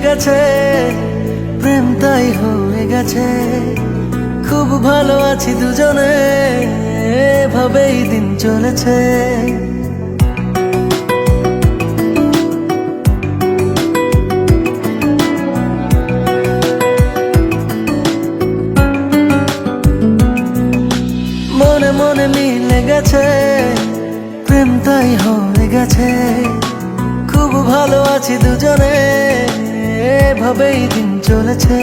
গেছে, প্রেম তাই হয়ে গেছে। খুব ভালো আছি দুজনে, এভাবেই দিন চলেছে। মনে মনে মিলে গেছে, প্রেম তাই হয়ে গেছে। খুব ভালো আছি দুজনে, এভাবেই দিন চলেছে।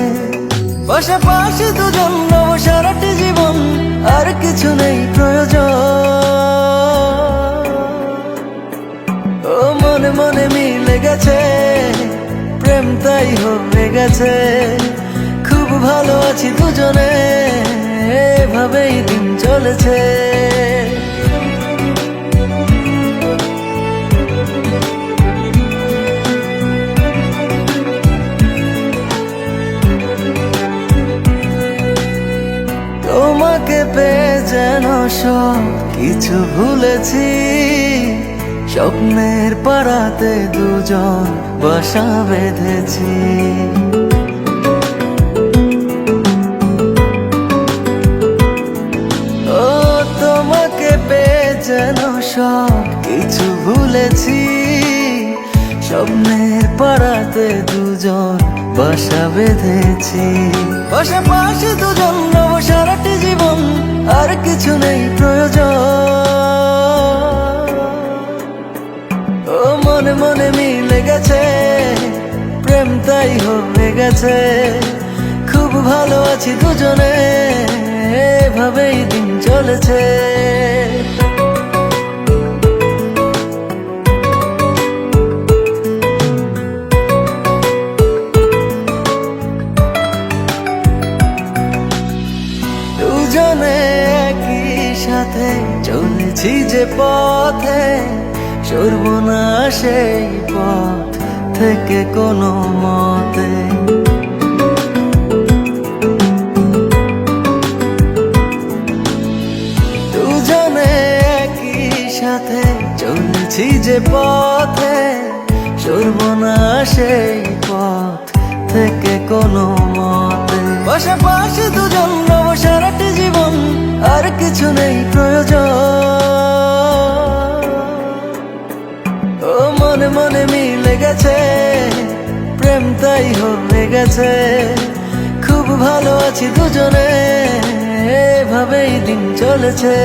পাশাপাশি দুজন নব সারাটি জীবন, আর কিছু নেই প্রয়োজন। ও মনে মনে মিলে গেছে, প্রেম তাই হয়ে গেছে। খুব ভালো আছি দুজনে, এভাবেই দিন চলেছে। তোমাকে পেয়ে যেন সব কিছু ভুলেছি। স্বপ্নের পাড়াতে দুজন বাসা বেঁধেছি। ও তোমাকে পেয়ে যেন সব কিছু ভুলেছি। স্বপ্নের পাড়াতে দুজন বাসা বেঁধেছি। পাশাপাশি দুজন নব সারাটি জীবন, আর কিছু নেই প্রয়োজন। ও মনে মনে মিলে গেছে, প্রেম তাই হয়ে গেছে। খুব ভালো আছি দুজনে, এভাবেই দিন চলেছে। দুজনে একই সাথে চলেছি যে পথে, সরব না সেই পথ থেকে কোনো মতে। দুজনে একই সাথে চলেছি যে পথে, সরব না সেই পথ থেকে কোনো মতে। পাশাপাশি দুজন নব সারাটি জীবন, আর কিছু নেই প্রয়োজন। ও মনে মনে মিলে গেছে, প্রেম তাই হয়ে গেছে। খুব ভালো আছি দুজনে, এভাবেই দিন চলেছে।